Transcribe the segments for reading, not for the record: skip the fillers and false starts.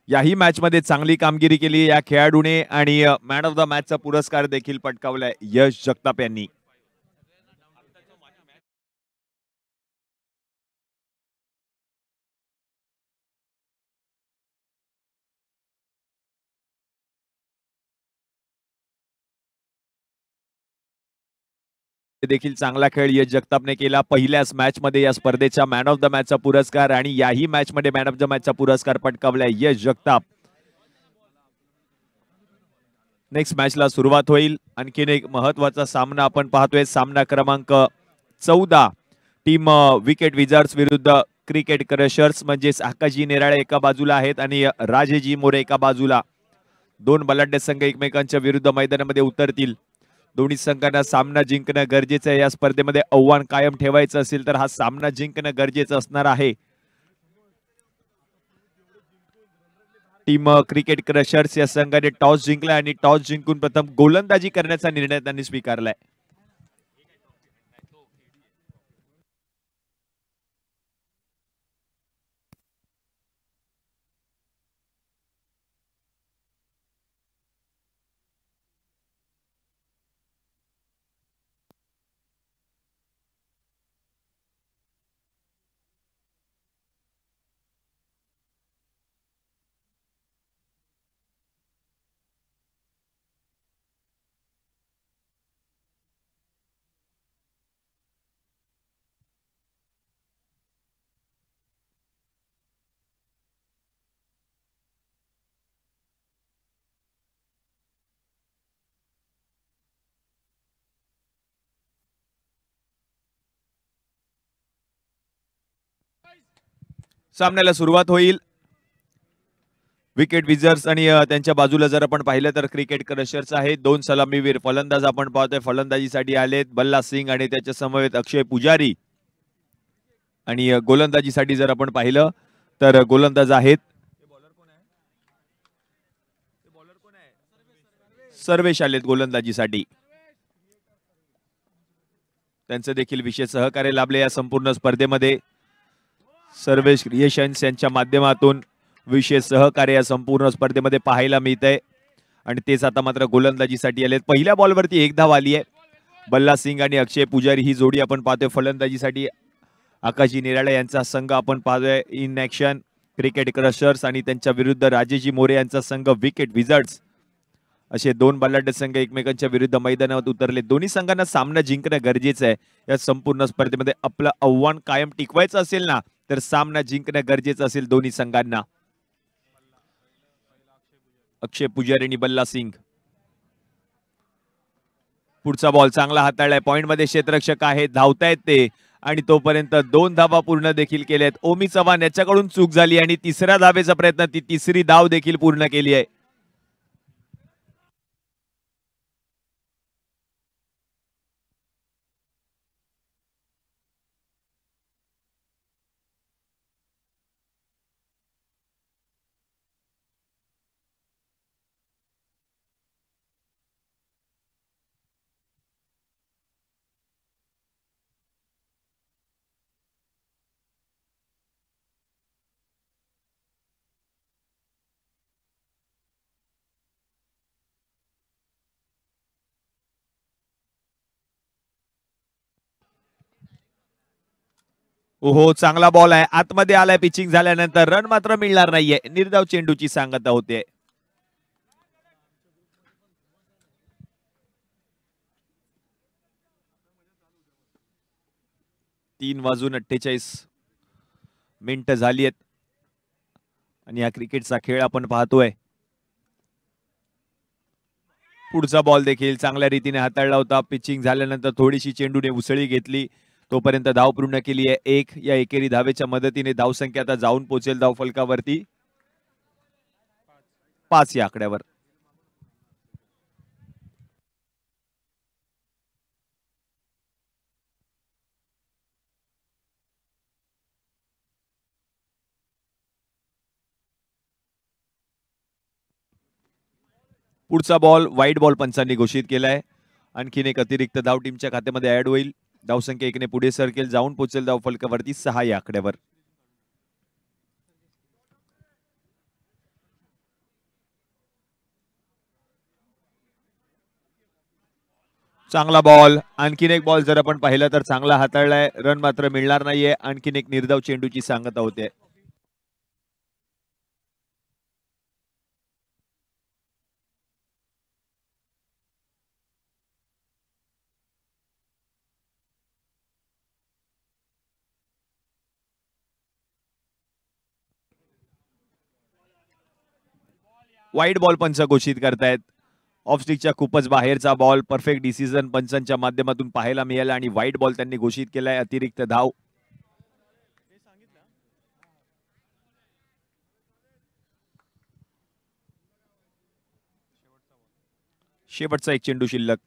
याही मॅच मध्ये चांगली कामगिरी केली या खेळाडूने आणि मॅन ऑफ द मॅचचा पुरस्कार देखील पटकावलाय यश जगताप यांनी. देखील चांगला खेळ यश जगतापने केला. पहिल्याच मॅच मध्ये या स्पर्धेच्या मॅन ऑफ द मॅचचा पुरस्कार आणि याही मॅच मध्ये मॅन ऑफ द मॅचचा पुरस्कार पटकावलाय यश जगताप. नेक्स्ट मॅचला सुरुवात होईल. आणखीन एक महत्वाचा सामना आपण पाहतोय. सामना क्रमांक 14 टीम विकेट विझर्ड्स विरुद्ध क्रिकेट क्रशर्स म्हणजेच आकाशजी नेराळे एका बाजूला आहेत आणि राजेजी मोरे एका बाजूला. दोन बलाढ्य संघ एकमेकांच्या विरुद्ध मैदानामध्ये उतरतील. दोन्ही संघांना सामना जिंकणं गरजेचं आहे. या स्पर्धेमध्ये आव्हान कायम ठेवायचं असेल तर हा सामना जिंकणं गरजेचं असणार आहे. टीम क्रिकेट क्रशर्स या संघाने टॉस जिंकला आणि टॉस जिंकून प्रथम गोलंदाजी करण्याचा निर्णय त्यांनी स्वीकारलाय. सामन्याला सुरुवात होईल. विकेट विझर्स आणि त्यांच्या बाजूला जर आपण पाहिलं तर क्रिकेट क्रशर्स आहे. दोन सलामीवीर फलंदाज आपण पाहतोय. फलंदाजीसाठी आलेत बल्ला सिंग आणि त्याच्या समवेत अक्षय पुजारी. आणि गोलंदाजीसाठी जर आपण पाहिलं तर गोलंदाज आहेत सर्वेश आलेत गोलंदाजीसाठी. त्यांचं देखील विशेष सहकार्य लाभले या संपूर्ण स्पर्धेमध्ये. सर्वेश क्रिएशन्स यांच्या माध्यमातून विशेष सहकार्य या संपूर्ण स्पर्धेमध्ये पाहायला मिळतंय. आणि तेच आता मात्र गोलंदाजीसाठी आलेत. पहिल्या बॉलवरती एक धाव आली आहे. बल्ला सिंग आणि अक्षय पुजारी ही जोडी आपण पाहतोय. फलंदाजीसाठी आकाशजी निराळे यांचा संघ आपण पाहतोय इन ऍक्शन क्रिकेट क्रशर्स आणि त्यांच्या विरुद्ध राजेजी मोरे यांचा संघ विकेट विझर्ड्स. असे दोन बलाढ्य संघ एकमेकांच्या विरुद्ध मैदानावर उतरले. दोन्ही संघांना सामना जिंकणं गरजेचं आहे. या संपूर्ण स्पर्धेमध्ये आपलं आव्हान कायम टिकवायचं असेल ना तर सामना जिंकणं गरजेचं असेल दोन्ही संघांना. अक्षय पुजारी आणि बल्ला सिंग. पुढचा बॉल चांगला हाताळलाय. पॉइंट मध्ये क्षेत्ररक्षक आहेत. धावतायत ते आणि तोपर्यंत दोन धावा पूर्ण देखील केल्यात. ओमी चव्हाण याच्याकडून चूक झाली आणि तिसऱ्या धावेचा प्रयत्न. ती तिसरी धाव देखील पूर्ण केली आहे. ओहो चांगला बॉल आहे. आतमध्ये आलाय. पिचिंग झाल्यानंतर रन मात्र मिळणार नाहीये. निर्धाव चेंडूची सांगता होते. 3:48 झाली आहेत आणि हा क्रिकेटचा खेळ आपण पाहतोय. पुढचा बॉल देखील चांगल्या रीतीने हाताळला होता. पिचिंग झाल्यानंतर थोडीशी चेंडूने उसळी घेतली. तोपर्यंत धाव पूर्ण केली आहे. एक या एकेरी धावेच्या मदतीने धावसंख्या आता जाऊन पोहोचेल धाव फलकावरती 5 या आकड्यावर. पुढचा बॉल वाईट बॉल पंचांनी घोषित केलाय. आणखीन एक अतिरिक्त धाव टीमच्या खात्यामध्ये ऍड होईल. धावसंख्या एकने पुढे सरकेल. जाऊन पोहोचेल धाव फलकावरती 6 या आकड्यावर. चांगला बॉल, आणखीन एक बॉल जर आपण पाहिलं तर चांगला हाताळलाय, रन मात्र मिळणार नाहीये. आणखीन एक निर्धाव चेंडूची सांगता होते. वाईट बॉल पंच घोषित करतायत. ऑफ स्टिकच्या खूपच बाहेरचा बॉल, परफेक्ट डिसिजन पंचांच्या माध्यमातून पाहायला मिळाला आणि वाईट बॉल त्यांनी घोषित केलाय. अतिरिक्त धाव. शेवटचा एक चेंडू शिल्लक.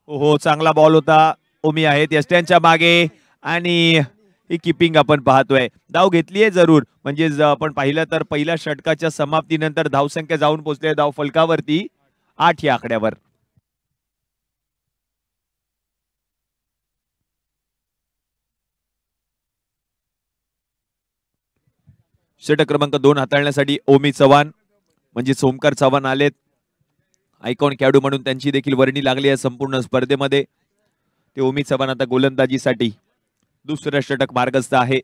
हो, चांगला बॉल होता. ओमी आहेत यष्ट्यांच्या मागे आणि ही किपिंग आपण पाहतोय. धाव घेतलीये जरूर, म्हणजे आपण पाहिलं तर पहिल्या षटकाच्या समाप्तीनंतर धावसंख्या जाऊन पोहोचली धाव फलकावरती 8 या आकड्यावर. षटक क्रमांक 2 हाताळण्यासाठी ओमी चव्हाण म्हणजे सोमकार चव्हाण आलेत. आयकॉन खेळाडू म्हणून त्यांची देखील वर्णी लागली आहे संपूर्ण स्पर्धेमध्ये. ते ओमी चव्हाण आता गोलंदाजीसाठी दुसरं षटक मार्गस्थ आहे.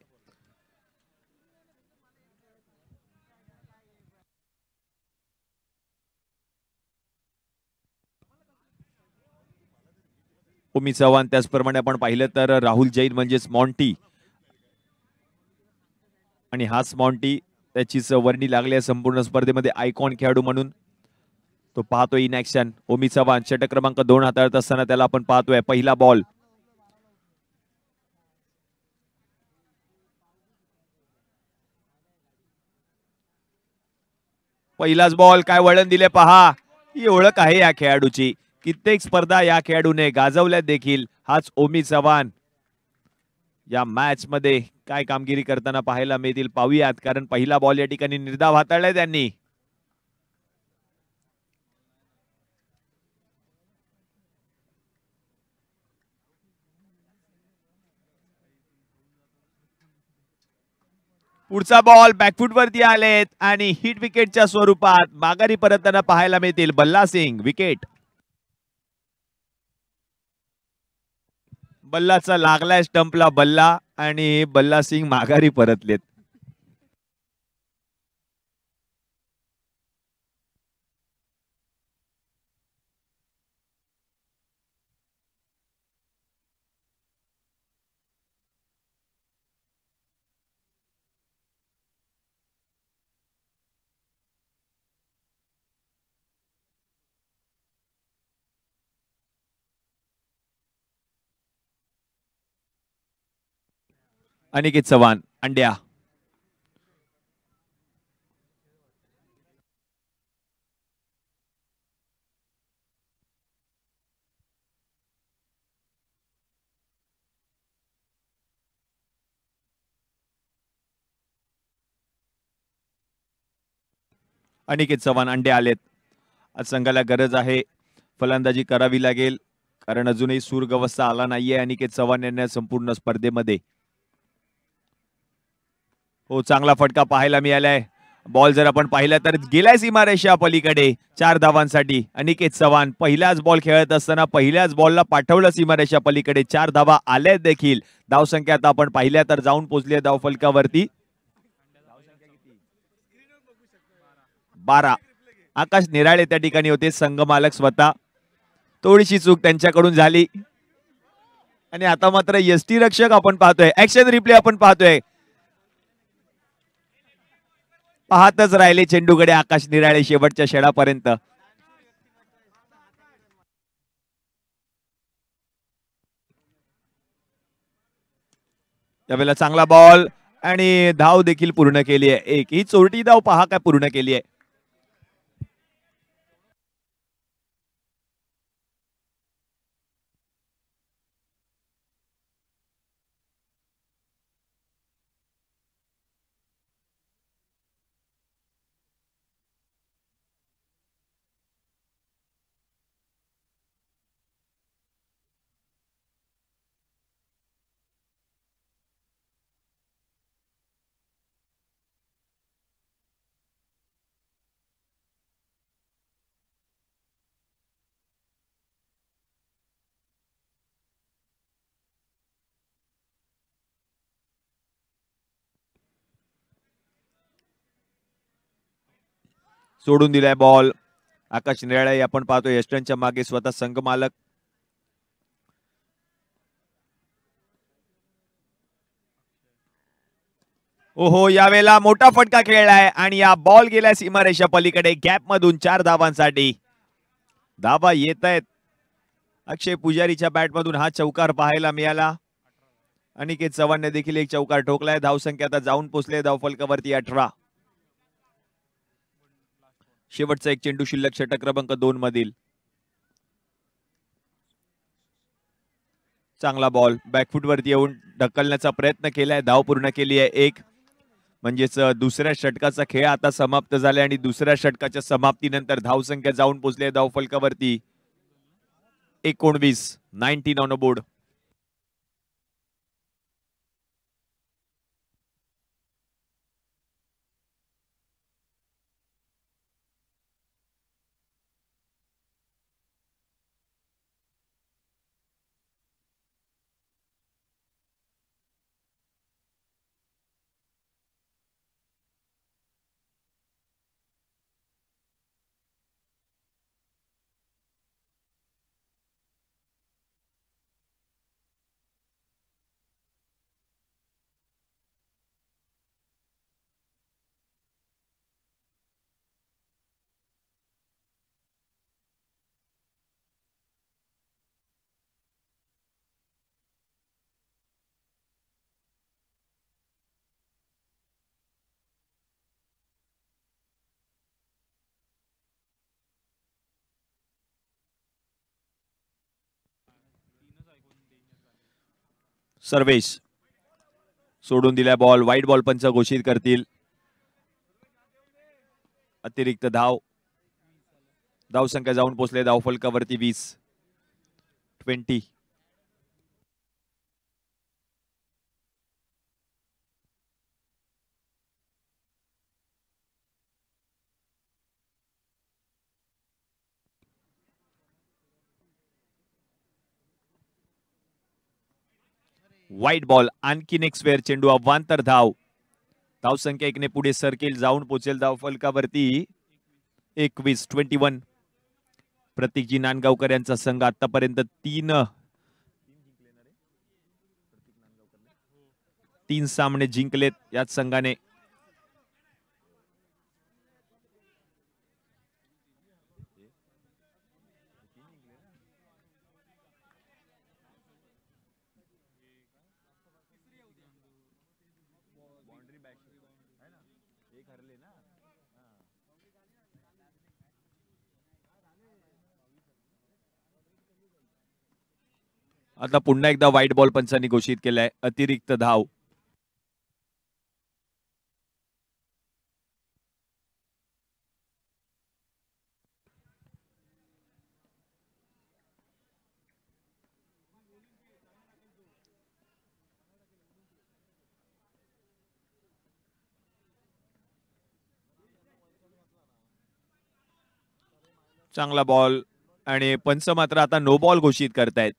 ओमी चव्हाण, त्याचप्रमाणे आपण पाहिलं तर राहुल जैन म्हणजेच मॉन्टी, आणि हाच मॉन्टी त्याचीच वर्णी लागली आहे संपूर्ण स्पर्धेमध्ये आयकॉन खेळाडू म्हणून. तो पाहतोय इन ऍक्शन. ओमी चव्हाण षटक क्रमांक 2 हाताळत असताना त्याला आपण पाहतोय. पहिला बॉल, पहिलाच बॉल. काय वळण दिले पहा. ही ओळख आहे या खेळाडूची. कित्येक स्पर्धा या खेळाडूने गाजवल्यात देखील. हाच ओमी चव्हाण या मॅच मध्ये काय कामगिरी करताना पाहायला मिळतील पाहूयात, कारण पहिला बॉल या ठिकाणी निर्धाव हाताळलाय त्यांनी. पुढचा बॉल बॅकफुट वरती आलेत आणि हिट विकेटच्या स्वरूपात माघारी परतताना पाहायला मिळतील बल्ला सिंग. विकेट. बल्लाचा लागलाय स्टंपला बल्ला आणि बल्ला सिंग माघारी परतलेत. अनिकेत चव्हाण अंड्या. अनिकेत चव्हाण अंडे आलेत. आज संघाला गरज आहे, फलंदाजी करावी लागेल, कारण अजूनही सूरगवस्सा आला नाहीये अनिकेत चव्हाण यांना संपूर्ण स्पर्धेमध्ये. हो, चांगला फटका पाहायला मिळालाय. बॉल जर आपण पाहिला तर गेलाय सीमारेषा पलीकडे 4 धावांसाठी. अनिकेत चव्हाण पहिलाच बॉल खेळत असताना पहिल्याच बॉलला पाठवलं सीमारेषा पलीकडे. 4 धावा आल्या देखील. धावसंख्या आता आपण पाहिल्या तर जाऊन पोहोचली धाव फलकावरती 12. आकाश निराळे त्या ठिकाणी होते, संघ मालक स्वतः. थोडीशी चूक त्यांच्याकडून झाली आणि आता मात्र यष्टी रक्षक आपण पाहतोय. ऍक्शन रिप्ले आपण पाहतोय. पाहतच राहिले चेंडूकडे आकाश निराळे शेवटच्या षडापर्यंत. त्यावेळेला चांगला बॉल आणि धाव देखील पूर्ण केली आहे. एक ही चोरटी धाव पहा काय पूर्ण केली आहे. सोडून दिलाय बॉल. आकाश निराळे आपण पाहतो यष्टनच्या मागे स्वतः संघ मालक. ओहो, यावेळेला मोठा फटका खेळलाय आणि या बॉल गेलाय सीमारेषा पलीकडे. गॅप मधून 4 धावांसाठी धावा येत आहेत. अक्षय पुजारीच्या बॅट मधून हा चौकार पाहायला मिळाला. अनिकेत चव्हाणने देखील एक चौकार ठोकलाय. धावसंख्या आता जाऊन पोहोचले धावफलकावरती 18. शेवटचा एक चेंडू शिल्लक षटक क्रमांक 2 मधील. चांगला बॉल बॅकफुट वरती येऊन ढकलण्याचा प्रयत्न केलाय. धाव पूर्ण केली आहे 1. म्हणजेच दुसऱ्या षटकाचा खेळ आता समाप्त झाला आणि दुसऱ्या षटकाच्या समाप्तीनंतर धावसंख्या जाऊन पोहोचली धावफलकावरती 19. 19 ऑन बोर्ड. सर्वेश सोडून दिलाय बॉल. वाईट बॉल पंच घोषित करतील. अतिरिक्त धाव. धावसंख्या जाऊन पोहोचले धावफलकावरती 20. 20. वाईट बॉल. आणखीन एक स्क्वेअर चेंडू. अवांतर धाव. धावसंख्या 1 ने पुढे सरकेल. जाऊन पोहोचेल धावफलकावरती 21. 21. प्रतीकजी नांदगावकर यांचा संघ आतापर्यंत 3 सामने जिंकलेत याच संघाने. आता पुन्हा एकदा व्हाईट बॉल पंचांनी घोषित केलाय. अतिरिक्त धाव. चांगला बॉल आणि पंच मात्र आता नो बॉल घोषित करतायत.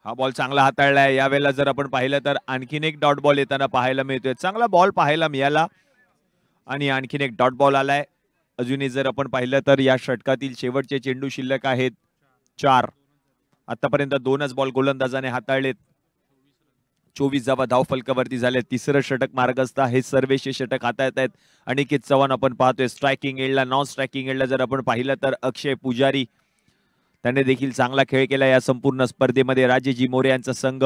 हा बॉल चांगला हाताळलाय. यावेळेला जर आपण पाहिलं तर आणखीन एक डॉट बॉल येताना पाहायला मिळतोय. चांगला बॉल पाहायला मिळाला आणि आणखीन एक डॉट बॉल आलाय. अजूनही जर आपण पाहिलं तर या षटकातील शेवटचे चेंडू शिल्लक आहेत 4. आतापर्यंत 2च बॉल गोलंदाजाने हाताळलेत. 24 धावा धावफलकावरती झाले. तिसरं षटक मार्गस्थ हे सर्वेचे षटक हाताळत आहेत अनिकेत चव्हाण. आपण पाहतोय स्ट्रायकिंग एंडला. नॉन स्ट्रायकिंग एंडला जर आपण पाहिलं तर अक्षय पुजारी त्याने देखील चांगला खेळ केला या संपूर्ण स्पर्धेमध्ये. राजेजी मोरे यांचा संघ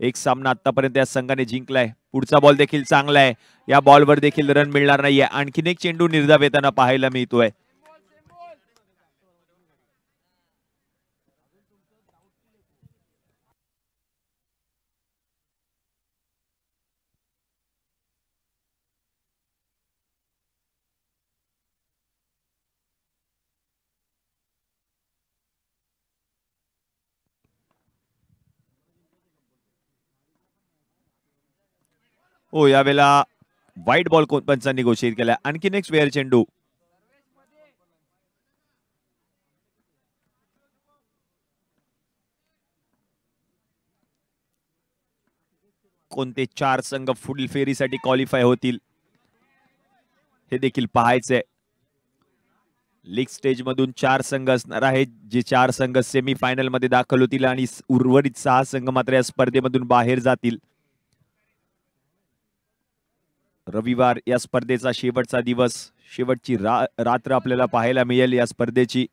एक सामना आतापर्यंत या संघाने जिंकलाय. पुढचा बॉल देखील चांगला आहे. या बॉलवर देखील रन मिळणार नाहीये. आणखीन एक चेंडू निर्धाव येताना पाहायला मिळतोय. हो, यावेळेला व्हाईट बॉल पंचांनी घोषित केला. आणखीन एक स्क्वेअर चेंडू. कोणते 4 संघ पुढील फेरीसाठी क्वालिफाय होतील हे देखील पाहायचंय. लीग स्टेज मधून 4 संघ असणार आहेत, जे 4 संघ सेमी फायनल मध्ये दाखल होतील आणि उर्वरित 6 संघ मात्र या स्पर्धेमधून बाहेर जातील. रविवार या स्पर्धेचा शेवटचा दिवस, शेवटची रात्र आपल्याला पाहायला मिळेल. या स्पर्धेची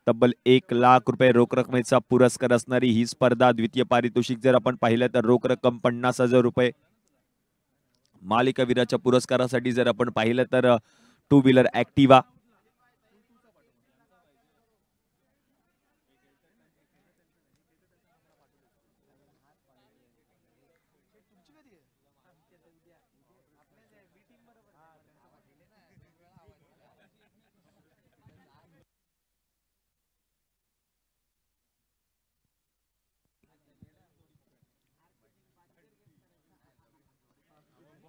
तब्बल 1 लाख रुपये रोख रकमेचा पुरस्कार असणारी ही स्पर्धा. द्वितीय पारितोषिक जर आपण पाहिलं तर रोख रक्कम 50,000 रुपये. मालिकावीराच्या पुरस्कारासाठी जर आपण पाहिलं तर 2 व्हीलर ऍक्टिव्हा.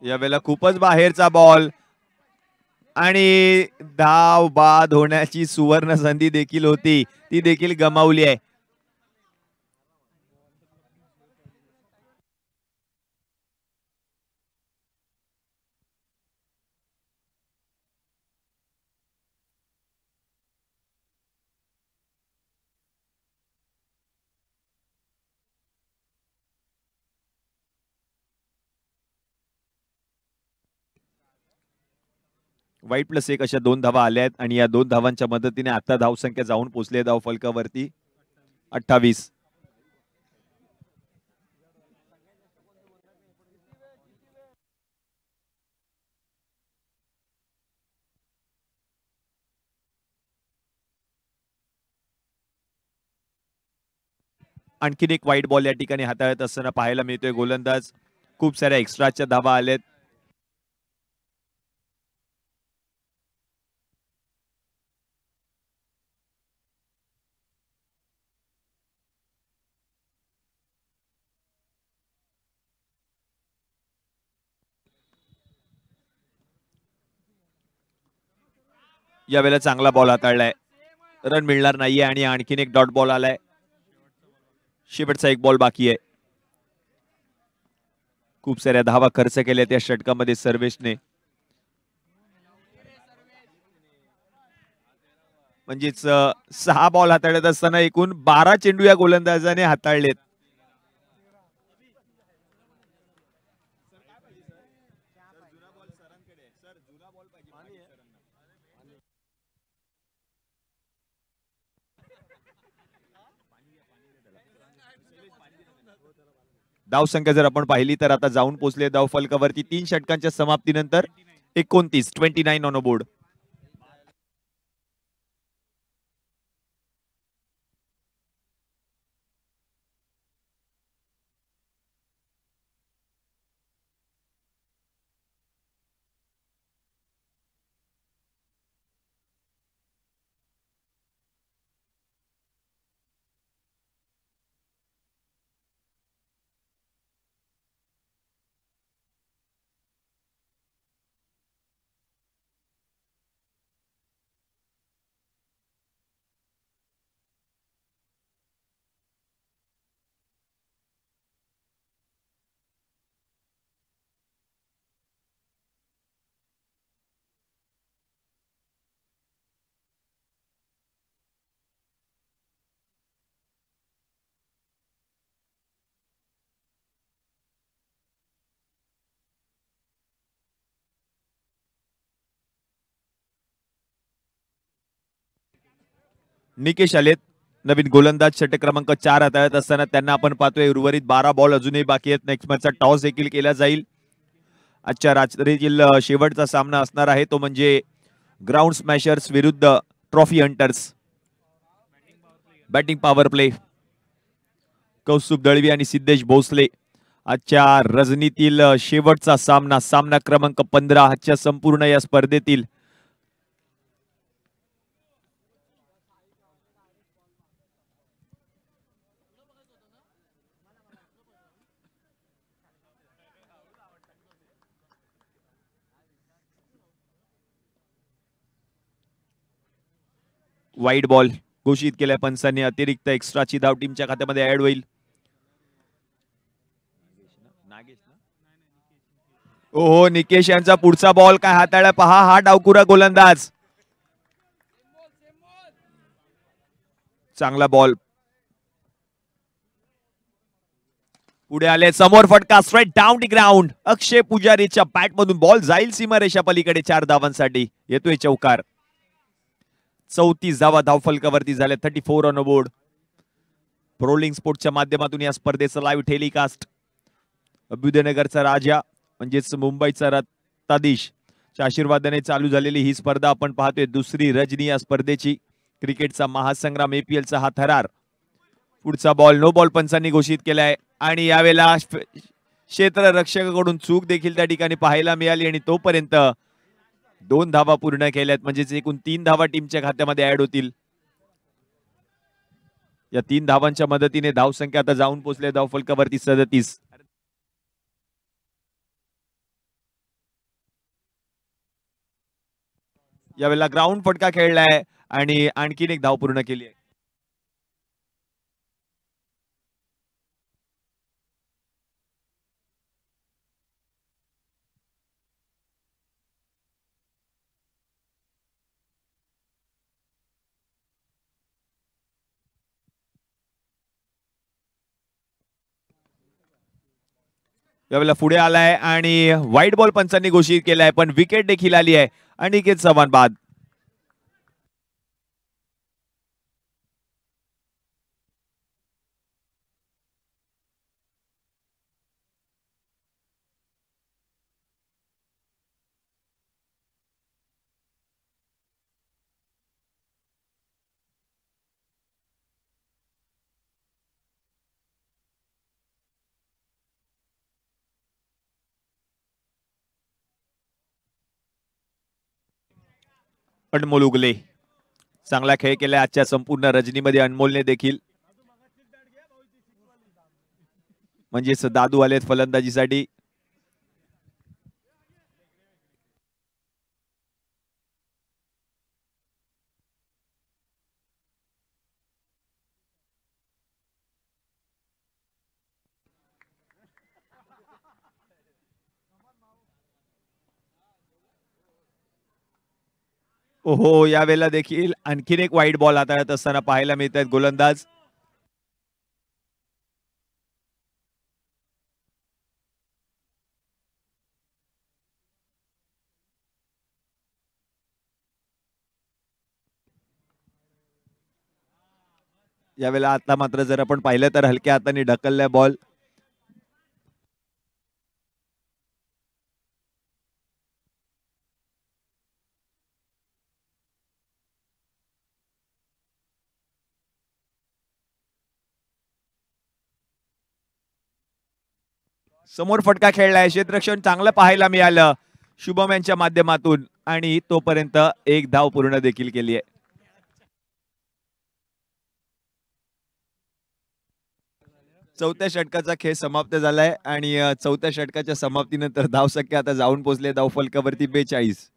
यावेळेला खूपच बाहेरचा बॉल आणि धाव बाद होण्याची सुवर्ण संधी देखील होती, ती देखील गमावली आहे. वाईट प्लस 1 अशा 2 धावा आल्या आहेत आणि या 2 धावांच्या मदतीने आता धावसंख्या जाऊन पोहोचली धाव फलकावरती 28. आणखीन एक वाईट बॉल या ठिकाणी हाताळत असताना पाहायला मिळतोय गोलंदाज. खूप साऱ्या एक्स्ट्राच्या धावा आल्यात. यावेळेला चांगला बॉल हाताळलाय, रन मिळणार नाहीये आणि आणखीन एक डॉट बॉल आलाय. शेवटचा एक बॉल बाकी आहे. खूप साऱ्या धावा खर्च केल्या त्या षटकामध्ये सर्वेशने. म्हणजेच 6 बॉल हाताळत असताना एकूण 12 चेंडू या गोलंदाजाने हाताळलेत. धावसंख्या जर आपण पाहिली तर आता जाऊन पोहोचले धाव फलकावरती 3 षटकांच्या समाप्तीनंतर 29 ऑन बोर्ड. निकेश आलेत नवीन गोलंदाज. षटक क्रमांक 4 हाताळत असताना त्यांना आपण पाहतोय. उर्वरित 12 बॉल अजूनही बाकी आहेत. नेक्स्ट मॅचचा टॉस देखील केला जाईल. आजच्या रात्रीतील शेवटचा सामना असणार आहे तो म्हणजे ग्राउंड स्मॅशर्स विरुद्ध trophy hunters. Batting power play Kaustubh Dalvi आणि सिद्धेश भोसले. आजच्या रजनीतील शेवटचा सामना क्रमांक 15 आजच्या संपूर्ण या स्पर्धेतील. वाईट बॉल घोषित केलाय पंचांनी. अतिरिक्त एक्स्ट्राची धाव टीमच्या खात्यामध्ये ऍड होईल. ओहो, निकेश यांचा पुढचा बॉल काय हाताळला पहा. हा डावकुरा गोलंदाज. चांगला बॉल. पुढे आले, समोर फटका, straight down the ground. Akshay पुजारीच्या बॅट मधून बॉल जाईल सीमारेषा पलीकडे. 4 धावांसाठी येतोय चौकार. 34 धावा धावफलकावरती झाल्या. 34 ऑन बोर्ड. प्रोलिंग स्पोर्टच्या माध्यमातून या स्पर्धेचं लाईव्ह टेलिकास्ट अभ्युदयनगरचा राजा म्हणजेच मुंबईचा रत्ताधीश च्या आशीर्वादाने चालू झालेली ही स्पर्धा आपण पाहतोय. दुसरी रजनी या स्पर्धेची. क्रिकेटचा महासंग्राम APLचा हा थरार. पुढचा बॉल नो बॉल पंचांनी घोषित केलाय आणि यावेळेला क्षेत्ररक्षकाकडून चूक देखील त्या ठिकाणी पाहायला मिळाली आणि तोपर्यंत 2 धावा पूर्ण केल्यात. म्हणजेच एकूण 3 धावा टीमच्या खात्यामध्ये ऍड होतील. या 3 धावांच्या मदतीने धावसंख्या आता जाऊन पोहोचले धावफलकावरती 37. यावेळेला ग्राउंड फटका खेळलाय आणि आणखीन एक धाव पूर्ण केली आहे. यावेळेला पुढे आलाय आणि व्हाईट बॉल पंचांनी घोषित केलाय, पण विकेट देखील आली आहे. अनिकेत चव्हाण बाद. अनमोल उगले चांगला खेळ केलाय आजच्या संपूर्ण रजनीमध्ये. अनमोलने देखील म्हणजेच दादू आलेत फलंदाजीसाठी. ओहो, यावेळेला देखील आणखीन एक वाईट बॉल हाताळत असताना पाहायला मिळत आहेत गोलंदाज. यावेळेला आता मात्र जर आपण पाहिलं तर हलक्या हाताने ढकललाय बॉल. समोर फटका खेळलाय. क्षेत्ररक्षण चांगलं पाहायला मिळालं शुभम यांच्या माध्यमातून आणि तोपर्यंत एक धाव पूर्ण देखील केली आहे. चौथ्या षटकाचा खेळ समाप्त झालाय आणि चौथ्या षटकाच्या समाप्तीनंतर धावसंख्या आता जाऊन पोहोचले धावफलकावरती 42.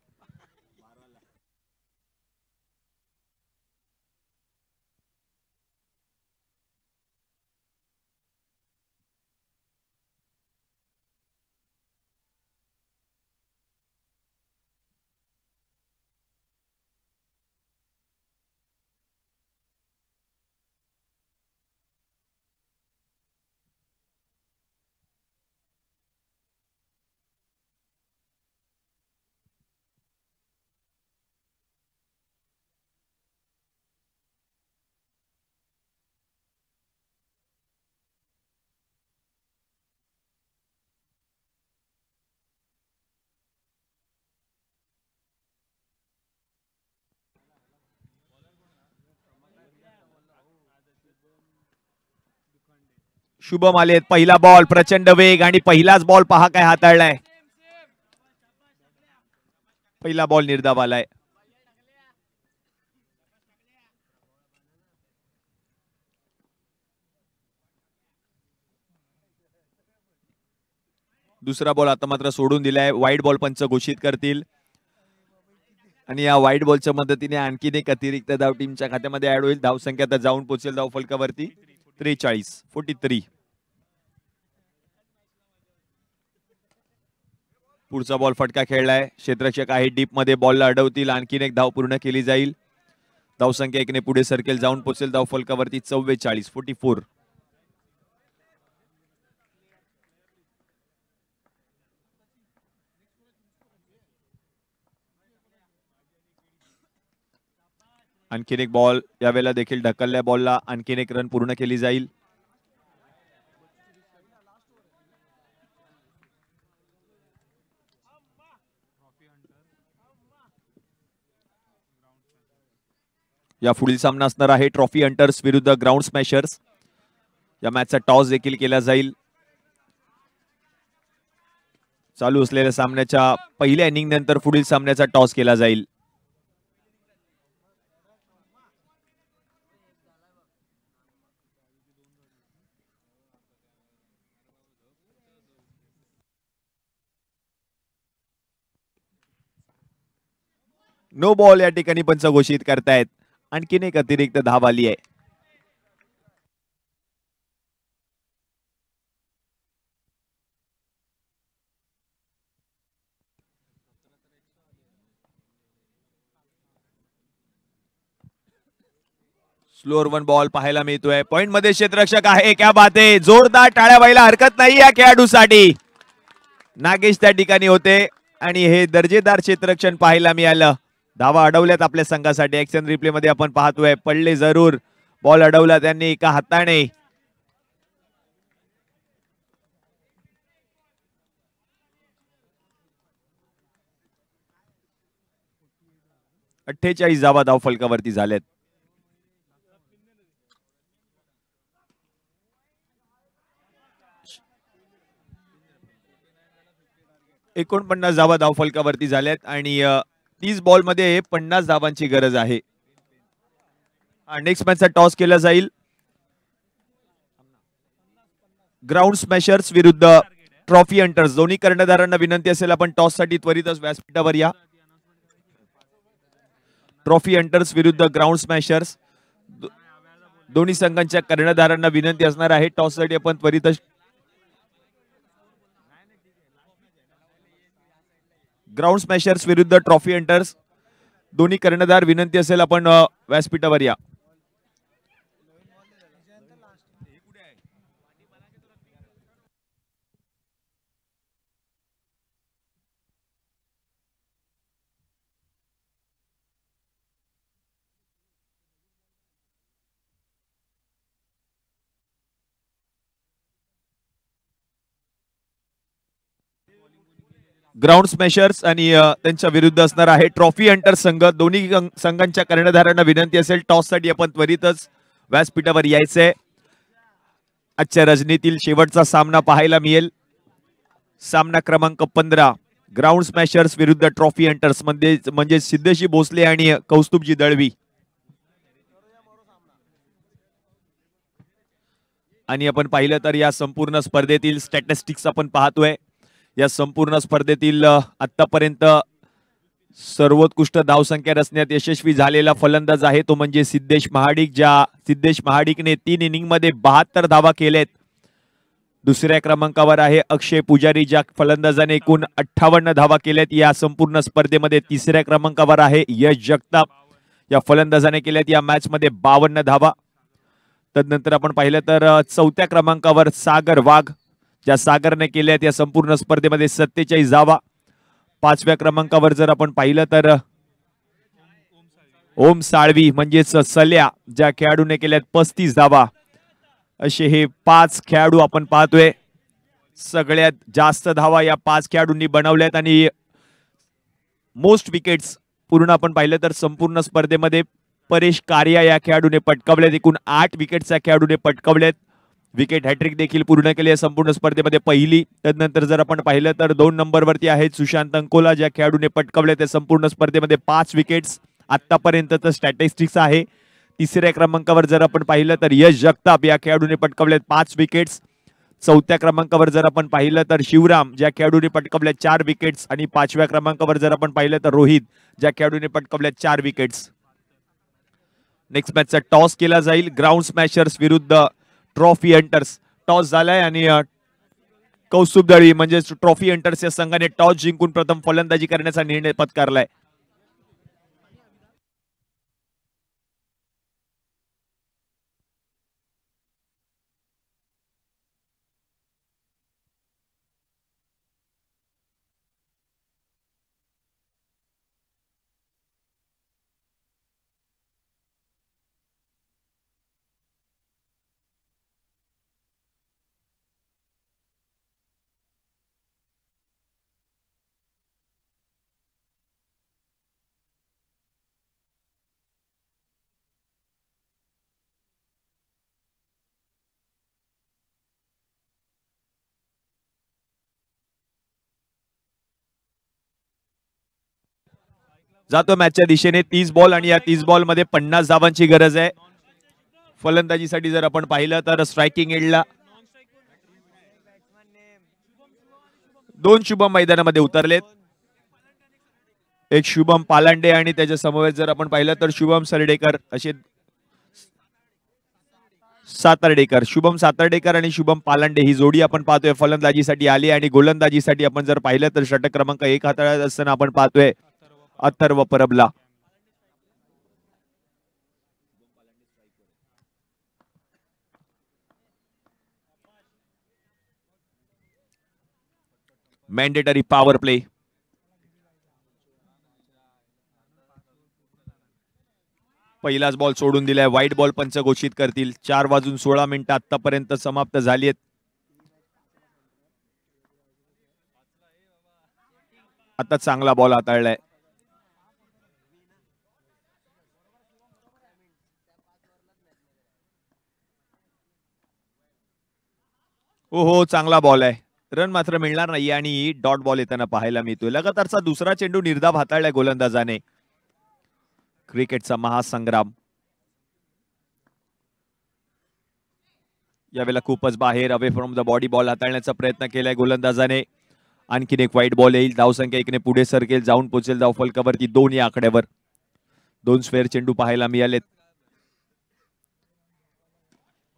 शुभम आलेत. पहिला बॉल प्रचंड वेग आणि पहिलाच बॉल पहा काय हाताळलाय. पहिला बॉल निर्धाव आलाय. दुसरा बॉल आता मात्र सोडून दिलाय. वाईट बॉल पंच घोषित करतील. आणि या व्हाईट बॉलच्या मदतीने आणखीन एक अतिरिक्त धाव टीमच्या खात्यामध्ये ऍड होईल. धावसंख्या आता जाऊन पोहोचेल धाव फलकावरती 43. पुढचा बॉल फटका खेळलाय. क्षेत्ररक्षक आहे डीप मध्ये, बॉलला अडवतील. आणखीन एक धाव पूर्ण केली जाईल. धावसंख्या 1ने पुढे सरकेल, जाऊन पोहोचेल धाव फलकावरती 44. आणखीन एक बॉल यावेळेला देखील ढकलल्या बॉलला आणखीन एक रन पूर्ण केली जाईल. या पुढील सामना असणार आहे ट्रॉफी हंटर्स विरुद्ध ग्राउंड स्मॅशर्स. या मॅचचा टॉस देखील केला जाईल. चालू असलेल्या सामन्याच्या पहिल्या इनिंग नंतर पुढील सामन्याचा टॉस केला जाईल. नो बॉल या ठिकाणी पंच घोषित करतायत. आणखीन एक अतिरिक्त धाव आली आहे. स्लोअर वन बॉल पाहायला मिळतोय. पॉइंट मध्ये क्षेत्ररक्षक आहे. क्या बात आहे, जोरदार टाळ्या व्हायला हरकत नाही या खेळाडूसाठी. नागेश त्या ठिकाणी होते आणि हे दर्जेदार क्षेत्ररक्षण पाहायला मिळालं. धावा अडवल्यात आपल्या संघासाठी. ऍक्शन रिप्ले मध्ये आपण पाहतोय, पडले जरूर, बॉल अडवला त्यांनी एका हाताने. अठ्ठेचाळीस धावा धाव फलकावरती झाल्यात. 49 धावा धाव फलकावरती झाल्यात आणि 30 बॉल मध्ये 50 धावांची गरज आहे. नेक्स्ट मॅचचा टॉस केला जाईल. ग्राउंड स्मॅशर्स विरुद्ध ट्रॉफी हंटर्स. दोन्ही कर्णधारांना विनंती असेल आपण टॉस साठी त्वरितच व्यासपीठावर या. ट्रॉफी हंटर्स विरुद्ध ग्राउंड स्मॅशर्स. दोन्ही संघांच्या कर्णधारांना विनंती असणार आहे टॉस साठी आपण त्वरितच. ग्राउंड स्मॅशर्स विरुद्ध ट्रॉफी हंटर्स. दोन्ही कर्णधार विनंती असेल आपण व्यासपीठावर या. ग्राउंड स्मॅशर्स आणि त्यांच्या विरुद्ध असणार आहे ट्रॉफी हंटर संघ. दोन्ही संघांच्या कर्णधारांना विनंती असेल टॉस साठी आपण त्वरितच व्यासपीठावर यायचंय. आजच्या रजनीतील शेवटचा सामना पाहायला मिळेल. सामना क्रमांक 15 ग्राउंड स्मॅशर्स विरुद्ध ट्रॉफी हंटर्स म्हणजे सिद्धेशी भोसले आणि कौस्तुभजी दळवी. आणि आपण पाहिलं तर या संपूर्ण स्पर्धेतील स्टॅटिस्टिक्स आपण पाहतोय. या संपूर्ण स्पर्धेतील आतापर्यंत सर्वोत्कृष्ट धावसंख्या रचण्यात यशस्वी झालेला फलंदाज आहे तो म्हणजे सिद्धेश महाडिक. सिद्धेश महाडिकने 3 इनिंग मध्ये 72 धावा केलेत. दुसऱ्या क्रमांकावर आहे अक्षय पुजारी, ज्या फलंदाजाने एकूण 58 धावा केल्यात या संपूर्ण स्पर्धेमध्ये. तिसऱ्या क्रमांकावर आहे यश जगताप, या फलंदाजाने केल्यात या मॅच मध्ये 52 धावा. तदनंतर आपण पाहिलं तर चौथ्या क्रमांकावर सागर वाघ, ज्या सागरने केल्यात या संपूर्ण स्पर्धेमध्ये 47 धावा. पाचव्या क्रमांकावर जर आपण पाहिलं तर ओम साळवी म्हणजेच सल्या, ज्या खेळाडूने केल्यात 35 धावा. असे हे 5 खेळाडू आपण पाहतोय. सगळ्यात जास्त धावा या 5 खेळाडूंनी बनवल्यात आणि मोस्ट विकेट्स पूर्ण आपण पाहिलं तर संपूर्ण स्पर्धेमध्ये परेश कारिया या खेळाडूने पटकावल्यात. एकूण 8 विकेटच्या खेळाडूने पटकावल्यात. विकेट हॅट्रिक देखील पूर्ण केली आहे संपूर्ण स्पर्धेमध्ये पहिली. त्यानंतर जर आपण पाहिलं तर 2 नंबरवरती आहेत सुशांत अंकोला, ज्या खेळाडूने पटकावले त्या संपूर्ण स्पर्धेमध्ये 5 विकेट्स आतापर्यंतचं स्टॅटिस्टिक्स आहे. तिसऱ्या क्रमांकावर जर आपण पाहिलं तर यश जगताप, या खेळाडूने पटकावलेत 5 विकेट्स. चौथ्या क्रमांकावर जर आपण पाहिलं तर शिवराम ज्या खेळाडूने पटकावल्या 4 विकेट्स आणि 5व्या क्रमांकावर जर आपण पाहिलं तर रोहित ज्या खेळाडूने पटकावल्या 4 विकेट्स. नेक्स्ट मॅचचा टॉस केला जाईल ग्राउंड स्मॅशर्स विरुद्ध ट्रॉफी हंटर्स. टॉस झालाय आणि कौस्तुभ दळवी म्हणजे ट्रॉफी हंटर्स या संघाने टॉस जिंकून प्रथम फलंदाजी करण्याचा निर्णय पत्करलाय. जातो मॅचच्या दिशेने 30 बॉल आणि या 30 बॉल मध्ये 50 धावांची गरज आहे. फलंदाजीसाठी जर आपण पाहिलं तर स्ट्रायकिंग एंडला 2 शुभम मैदानामध्ये उतरलेत. एक शुभम पालांडे आणि त्याच्या समवेत जर आपण पाहिलं तर शुभम सरडेकर असे सातर्डेकर. शुभम सातर्डेकर आणि शुभम पालांडे ही जोडी आपण पाहतोय फलंदाजीसाठी आली आणि गोलंदाजीसाठी आपण जर पाहिलं तर षटक क्रमांक 1 हाताळत असताना आपण पाहतोय अथर्व परबला. Mandatory power play. पहिलाच बॉल सोडून दिलाय. व्हाईट बॉल पंच घोषित करतील. 4:16 आतापर्यंत समाप्त झाली आहेत. आता चांगला बॉल हाताळलाय. हो चांगला बॉल आहे. रन मात्र मिळणार नाही आणि डॉट बॉल येताना पाहायला मिळतोय. लगातारचा दुसरा चेंडू निर्धाव हाताळलाय गोलंदाजाने. क्रिकेटचा महासंग्राम यावेळेला खूपच बाहेर away from the body ball हाताळण्याचा प्रयत्न केलाय गोलंदाजाने. आणखीन एक व्हाईट बॉल येईल. धावसंख्या 1 ने पुढे सरकेल. जाऊन पोहोचेल धाव फलकावरती 2 या आकड्यावर. 2 स्क्वेअर चेंडू पाहायला मिळालेत.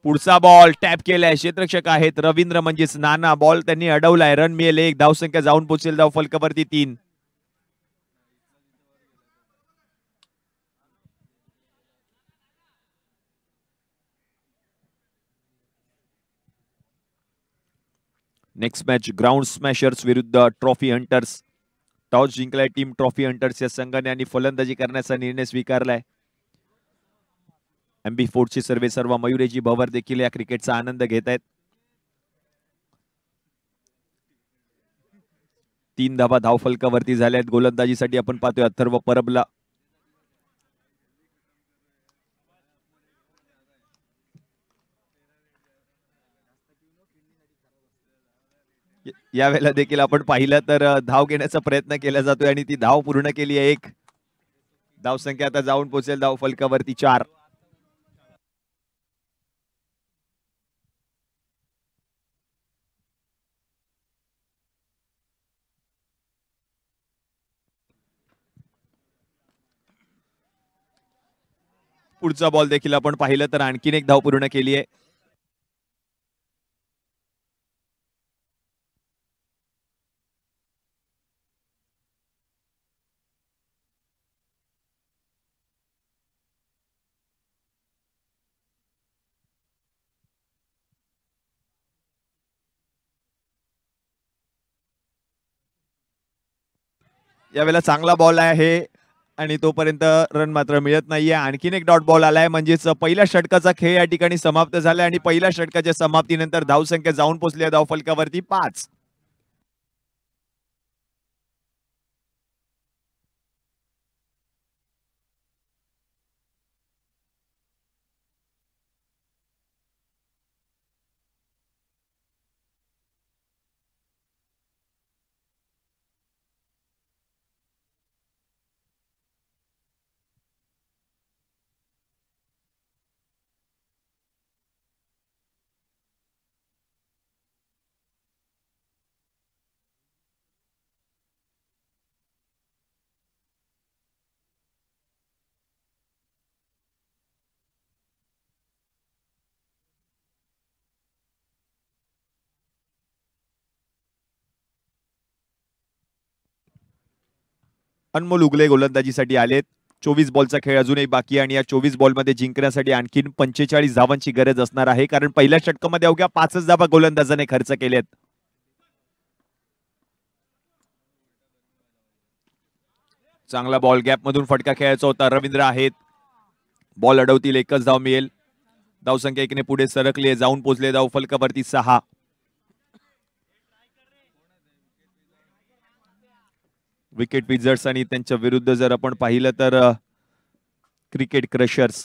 पुढचा बॉल टॅप केलाय. क्षेत्ररक्षक आहेत रवींद्र म्हणजेच नाना. बॉल त्यांनी अडवलाय. रन मिळेल 1. धावसंख्या जाऊन पोहोचेल धाव फलकावरती 3. नेक्स्ट मॅच ग्राउंड स्मॅशर्स विरुद्ध ट्रॉफी हंटर्स. टॉस जिंकलाय टीम ट्रॉफी हंटर्स या संघाने आणि फलंदाजी करण्याचा निर्णय स्वीकारलाय. एमबी फोर्टचे सर्व मयुरेजी भवर देखील या क्रिकेटचा आनंद घेत आहेत. 3 धावा धाव फलकावरती झाल्या आहेत. गोलंदाजीसाठी आपण पाहतोय अथर्व परबला. यावेळेला देखील आपण पाहिलं तर धाव घेण्याचा प्रयत्न केला जातोय आणि ती धाव पूर्ण केली आहे. 1 धावसंख्या आता जाऊन पोहोचेल धाव फलकावरती 4. पुढचा बॉल देखील आपण पाहिलं तर आणखीन एक धाव पूर्ण केली आहे. यावेळेला चांगला बॉल आहे आणि तोपर्यंत रन मात्र मिळत नाहीये. आणखीन एक डॉट बॉल आलाय म्हणजेच पहिल्या षटकाचा खेळ या ठिकाणी समाप्त झालाय आणि पहिल्या षटकाच्या समाप्तीनंतर धावसंख्या जाऊन पोहोचली आहे धाव फलकावरती 5. अनमोल उगले गोलंदाजीसाठी आलेत. 24 बॉलचा खेळ अजूनही बाकी आणि या 24 बॉलमध्ये जिंकण्यासाठी आणखीन 45 धावांची गरज असणार आहे, कारण पहिल्या षटकामध्ये अवघ्या 5 धावा गोलंदाजाने खर्च केलेत. चांगला बॉल गॅप मधून फटका खेळायचा होता. रवींद्र आहेत, बॉल अडवतील, एकच धाव मिळेल. धावसंख्या 1 ने पुढे सरकली, जाऊन पोहोचले धाव फलकावरती 6. विकेट विझर्ड्स आणि त्यांच्या विरुद्ध जर आपण पाहिलं तर क्रिकेट क्रशर्स.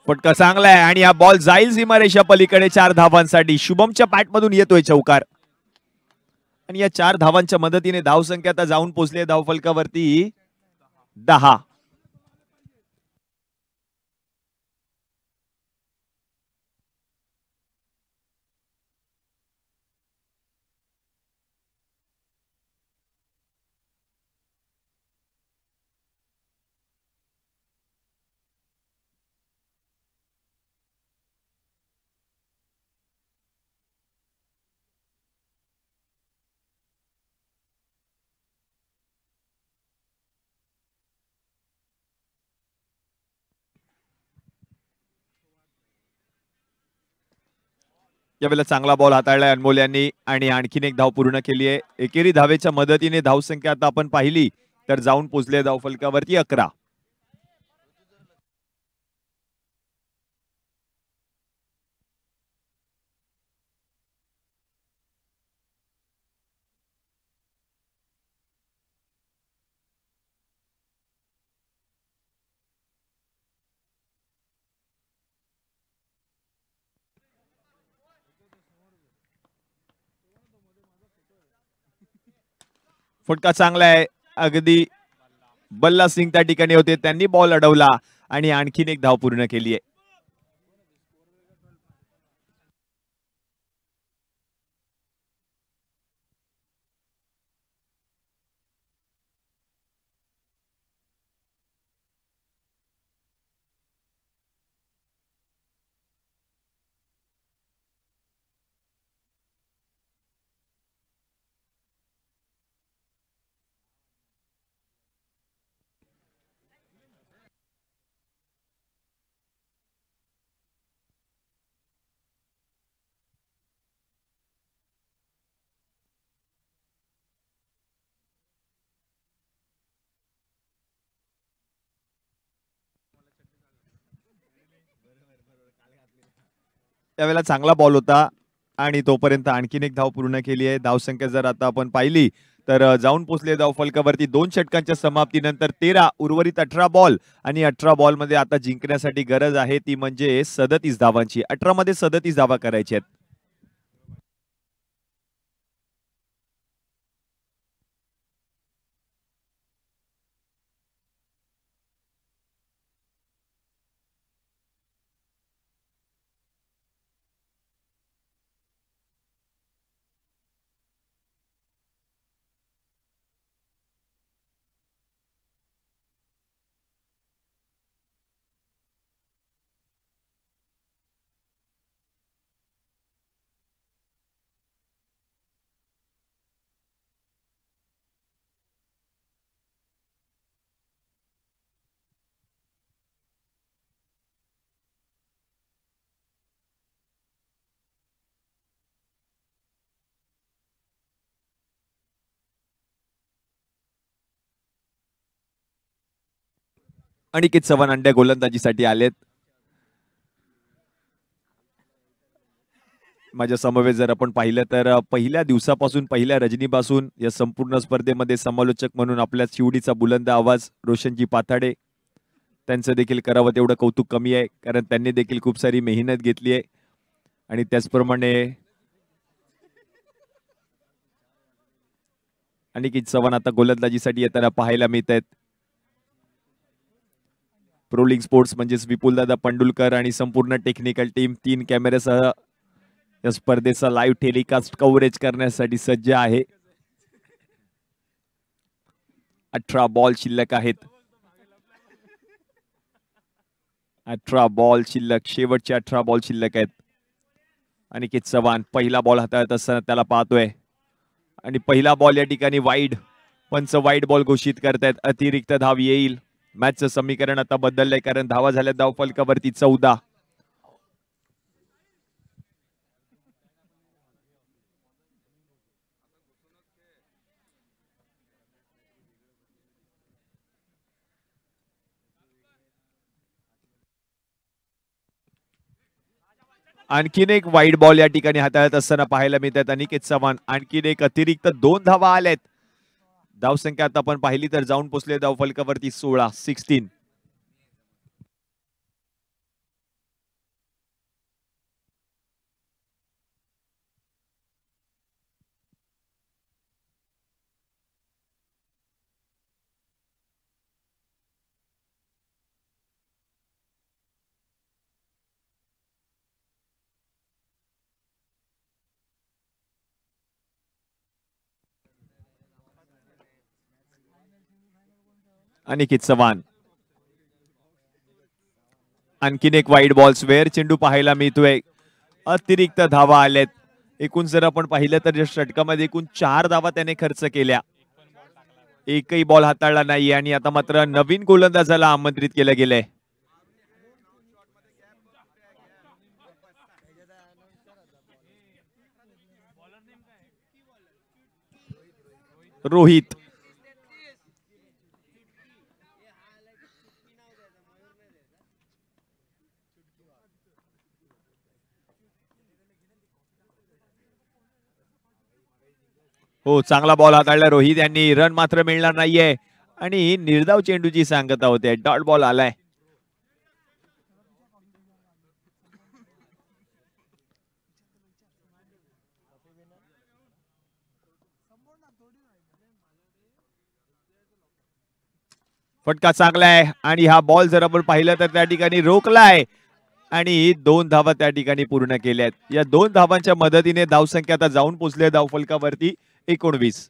फटका चांगला आहे आणि हा बॉल जाईल सीमारेषा पलीकडे 4 धावांसाठी. शुभमच्या बॅटमधून येतोय चौकार आणि या 4 धावांच्या मदतीने धावसंख्या आता जाऊन पोहोचली धाव फलकावरती 10. यावेळेला चांगला बॉल हाताळलाय अनमोल यांनी आणि आणखीन एक धाव पूर्ण केली आहे. एकेरी धावेच्या मदतीने धावसंख्या आता आपण पाहिली तर जाऊन पोहोचले धाव फलकावरती 11. फटका चांगला आहे. अगदी बल्ला सिंग त्या ठिकाणी होते, त्यांनी बॉल अडवला आणि आणखीन एक धाव पूर्ण केली आहे. त्यावेळेला चांगला बॉल होता आणि तोपर्यंत आणखीन एक धाव पूर्ण केली आहे. धावसंख्या जर आता आपण पाहिली तर जाऊन पोहोचले धाव फलकावरती 2 षटकांच्या समाप्तीनंतर 13. उर्वरित 18 बॉल आणि 18 बॉल मध्ये आता जिंकण्यासाठी गरज आहे ती म्हणजे 37 धावांची. 18 मध्ये 37 धावा करायच्या आहेत. अनिकेत चव्हाण अंड्या गोलंदाजीसाठी आलेत. माझ्या समवेत जर आपण पाहिलं तर पहिल्या दिवसापासून, पहिल्या रजनीपासून या संपूर्ण स्पर्धेमध्ये समालोचक म्हणून आपल्या चिवडीचा बुलंद आवाज रोशनजी पाथाडे, त्यांचं देखील करावं तेवढं कौतुक कमी आहे, कारण त्यांनी देखील खूप सारी मेहनत घेतली आहे. आणि त्याचप्रमाणे अनिकेत चव्हाण आता गोलंदाजीसाठी येताना पाहायला मिळत आहेत. प्रोलिंग स्पोर्ट्स म्हणजेच विपुलदादा पंडुलकर आणि संपूर्ण टेक्निकल टीम 3 कॅमेऱ्यासह या स्पर्धेचा लाईव्ह टेलिकास्ट कव्हरेज करण्यासाठी सज्ज आहे. 18 बॉल शिल्लक आहेत. 18 बॉल शिल्लक, शेवटचे 18 बॉल शिल्लक आहेत. अनिकेत चव्हाण पहिला बॉल हाताळत असताना त्याला पाहतोय आणि पहिला बॉल या ठिकाणी वाईड. पंच वाईड बॉल घोषित करतायत. अतिरिक्त धाव येईल. मॅचचं समीकरण आता बदललंय कारण धावा झाल्या धाव फलकावरती 14. आणखीन एक वाईड बॉल या ठिकाणी हाताळत असताना पाहायला मिळतात अनिकेत चव्हाण. आणखीन एक अतिरिक्त 2 धावा आल्यात. धावसंख्या आता आपण पाहिली तर जाऊन पोहोचले धाव फलकावरती 16. अनिकेत चव्हाण आणखीन एक वाईड बॉल स्वेअर चेंडू पाहायला मिळतोय. अतिरिक्त धावा आल्यात. एकूण जर आपण पाहिलं तर या षटकामध्ये एकूण 4 धावा त्याने खर्च केल्या. एकही बॉल हाताळला नाही आणि आता मात्र नवीन गोलंदाजाला आमंत्रित केलं गेलंय. रोहित हो, चांगला बॉल हाताळला रोहित यांनी. रन मात्र मिळणार नाहीये आणि निर्धाव चेंडूची सांगता होते. डॉट बॉल आलाय. फटका चांगला आहे आणि हा बॉल जर आपण पाहिलं तर त्या ठिकाणी रोखलाय आणि 2 धावा त्या ठिकाणी पूर्ण केल्यात. या 2 धावांच्या मदतीने धावसंख्या आता जाऊन पोहोचले धाव फलकावरती 19.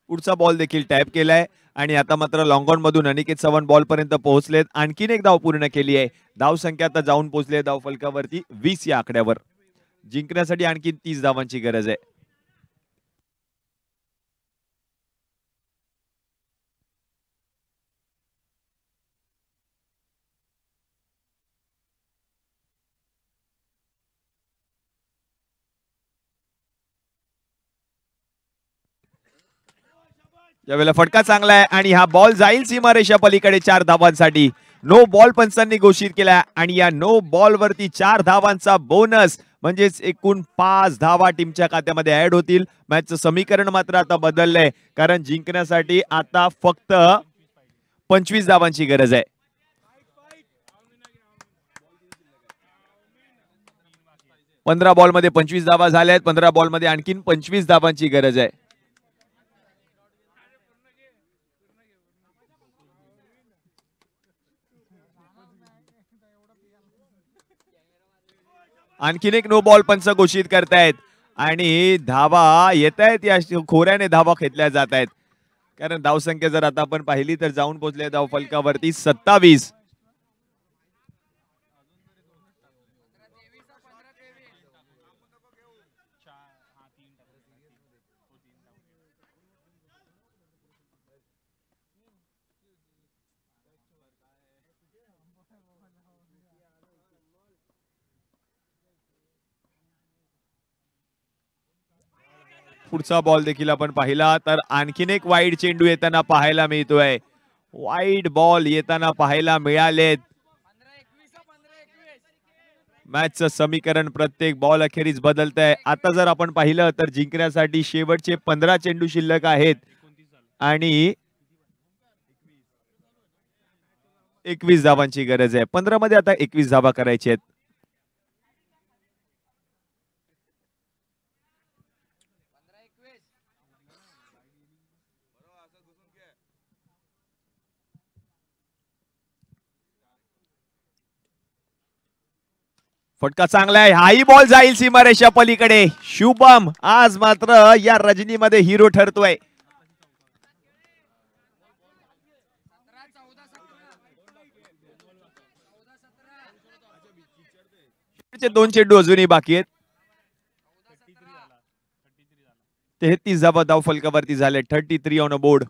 पुढचा बॉल देखील टॅप केलाय आणि आता मात्र लॉंग ऑन मधून अनिकेत चव्हाण बॉल पर्यंत पोहोचलेत. आणखीन एक धाव पूर्ण केली आहे. धाव संख्या आता जाऊन पोहोचली धाव फलकावरती 20 या आकड्यावर. जिंकण्यासाठी आणखी 30 धावांची गरज आहे. यावेळेला फटका चांगला आहे आणि हा बॉल जाईल सीमारेषा पलीकडे 4 धावांसाठी. नो बॉल पंचांनी घोषित केला आणि या नो बॉल वरती 4 धावांचा बोनस म्हणजेच एकूण 5 धावा टीमच्या खात्यामध्ये ऍड होतील. मॅचचं समीकरण मात्र आता बदललंय कारण जिंकण्यासाठी आता फक्त 25 धावांची गरज आहे. पंधरा बॉल मध्ये 25 धावा झाल्या आहेत. 15 बॉल मध्ये आणखीन 25 धावांची गरज आहे. आणखीन एक नो बॉल पंच घोषित करतायत आणि धावा येत आहेत. या खोऱ्याने धावा खेचल्या जात आहेत कारण धावसंख्या जर आता आपण पाहिली तर जाऊन पोहोचले धाव फलकावरती 27. पुढचा बॉल देखील आपण पाहिला तर आणखीन एक वाईड चेंडू येताना पाहायला मिळतोय. वाईड बॉल येताना पाहायला मिळालेत. मॅचचं समीकरण प्रत्येक बॉल अखेरीस बदलत आहे. आता जर आपण पाहिलं तर जिंकण्यासाठी शेवटचे 15 चेंडू शिल्लक आहेत आणि 21 धावांची गरज आहे. 15 मध्ये आता 21 धावा करायची आहेत. फटका चांगला आहे, हाही बॉल जाईल सीमारेषा पलीकडे. शुभम आज मात्र या रजनीमध्ये हिरो ठरतोय. दोन चेंडू अजूनही बाकी आहेत. 33 धाव फलकावरती झाले. 33 ऑन अ बोर्ड.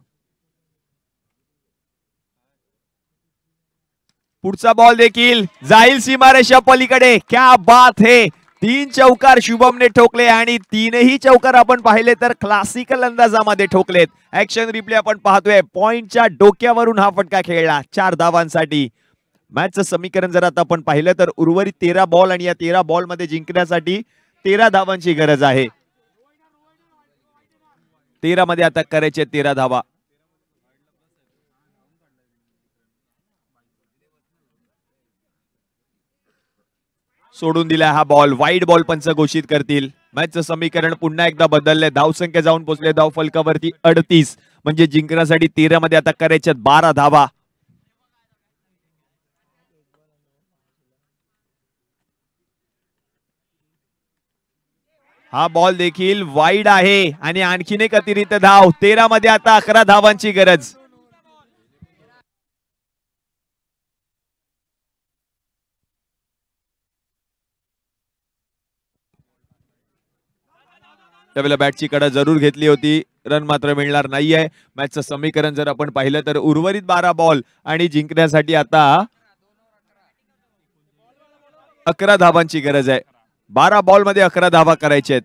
पुढचा बॉल देखील जाईल सीमारेषा पलीकडे. क्या बात है. 3 चौकार शुभमने ठोकले आणि 3ही चौकार आपण पाहिले तर क्लासिकल अंदाजामध्ये ठोकलेत. ऍक्शन रिप्ले आपण पाहतोय. पॉइंटच्या डोक्यावरून हा फटका खेळला 4 धावांसाठी. मॅचचं समीकरण जर आता आपण पाहिलं तर उर्वरित 13 बॉल आणि या 13 बॉल मध्ये जिंकण्यासाठी 13 धावांची गरज आहे. 13 मध्ये आता करायचे 13 धावा. सोडून दिला हा बॉल. वाईड बॉल पंच घोषित करतील. मॅचचं समीकरण पुन्हा एकदा बदलले. धावसंख्या जाऊन पोहोचले धाव फलकावरती 38. म्हणजे जिंकण्यासाठी 13 मध्ये आता करायच्यात 12 धावा. हा बॉल देखील वाईड आहे आणि आणखीन एक अतिरिक्त धाव. 13 मध्ये आता 11 धावांची गरज. त्यावेळेला बॅटची कडा जरूर घेतली होती. रन मात्र मिळणार नाहीये. मॅचचं समीकरण जर आपण पाहिलं तर उर्वरित 12 बॉल आणि जिंकण्यासाठी आता 11 धावांची गरज आहे. 12 बॉल मध्ये 11 धावा करायचे आहेत.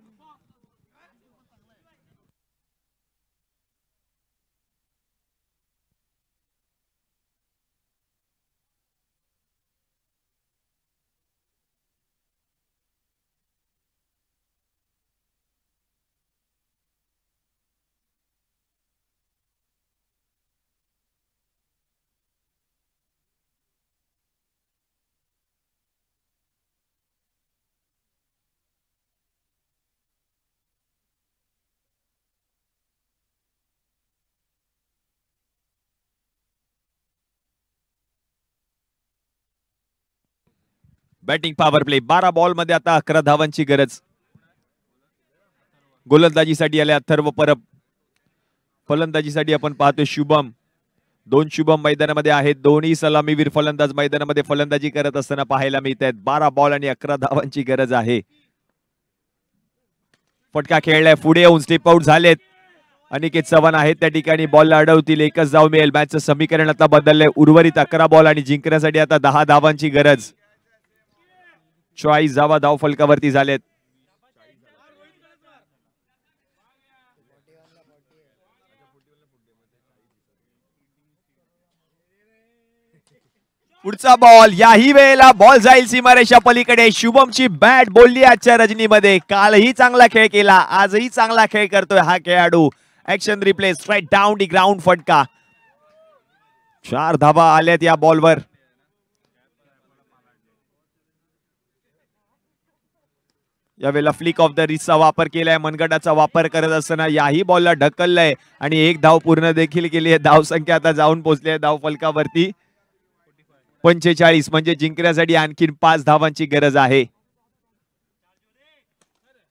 Batting power play. 12 बॉल मध्ये आता 11 धावांची गरज. गोलंदाजीसाठी आले अथर्व परब. फलंदाजीसाठी आपण पाहतोय शुभम. 2 शुभम मैदानामध्ये आहेत. दोन्ही सलामीवीर फलंदाज मैदानामध्ये फलंदाजी करत असताना पाहायला मिळत आहेत. 12 बॉल आणि 11 धावांची गरज आहे. फटका खेळलाय. पुढे येऊन स्लिप आउट झालेत. अनिकेत चव्हाण आहेत त्या ठिकाणी. बॉलला अडवतील. एकच धाव मिळेल. मॅचचं समीकरण आता बदललंय. उर्वरित 11 बॉल आणि जिंकण्यासाठी आता 10 धावांची गरज. 40 धावा धाव फलकावरती झालेत. पुढचा बॉल. याही वेळेला बॉल जाईल सीमारेषा पलीकडे. शुभमची बॅट बोलली आजच्या रजनीमध्ये. कालही चांगला खेळ केला. आजही चांगला खेळ करतोय हा खेळाडू. Action replay. Straight down the ground फटका. 4 धावा आल्यात या बॉलवर. यावेळेला फ्लिक ऑफ द रिस्टचा वापर केलाय. मनगटाचा वापर करत असताना याही बॉलला ढकललंय आणि 1 धाव पूर्ण देखील केली आहे. धाव संख्या आता जाऊन पोहोचली आहे धाव फलकावरती 45. म्हणजे जिंकण्यासाठी आणखीन 5 धावांची गरज आहे.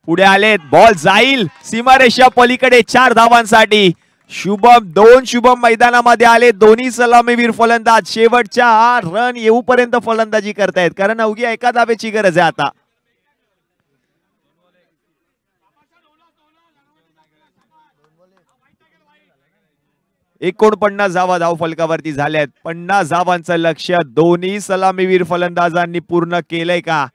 पुढे आलेत. बॉल जाईल सीमारेषा पलीकडे 4 धावांसाठी. शुभम 2 शुभम मैदानामध्ये आले. दोन्ही सलामीवीर फलंदाज शेवटच्या रन येऊपर्यंत फलंदाजी करतायत. कारण अवघी 1 धावेची गरज आहे आता. 49 धावा धाव फलकावरती झाल्यात. 50 धावांचं लक्ष्य दोन्ही सलामीवीर फलंदाजांनी पूर्ण केलंय का?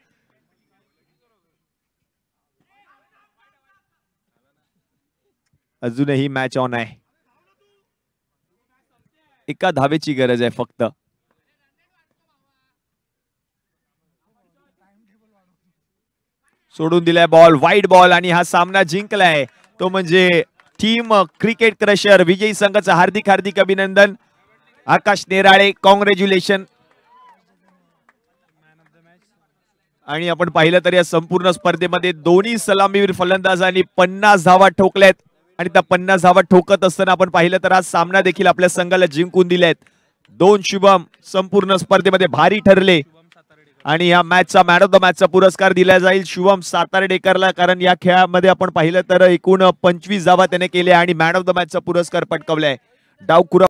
अजूनही मॅच ऑन आहे. 1 धावेची गरज आहे फक्त. सोडून दिलाय बॉल. वाईड बॉल आणि हा सामना जिंकलाय तो म्हणजे टीम क्रिकेट क्रशर. विजयी संघाचं हार्दिक हार्दिक अभिनंदन. आकाश नेराळे कॉंग्रॅच्युलेशन. आणि आपण पाहिलं तर या संपूर्ण स्पर्धेमध्ये दोन्ही सलामीवीर फलंदाजांनी 50 धावा ठोकल्यात आणि त्या 50 धावा ठोकत असताना आपण पाहिलं तर आज सामना देखील आपल्या संघाला जिंकून दिलेत. 2 शुभम संपूर्ण स्पर्धेमध्ये भारी ठरले आणि या मॅचचा मॅन ऑफ द मॅचचा पुरस्कार दिला जाईल शुभम सातार्डेकरला, कारण या खेळामध्ये आपण पाहिलं तर एकूण 25 धावा त्याने केल्या आणि मॅन ऑफ द मॅचचा पुरस्कार पटकावलाय. डाव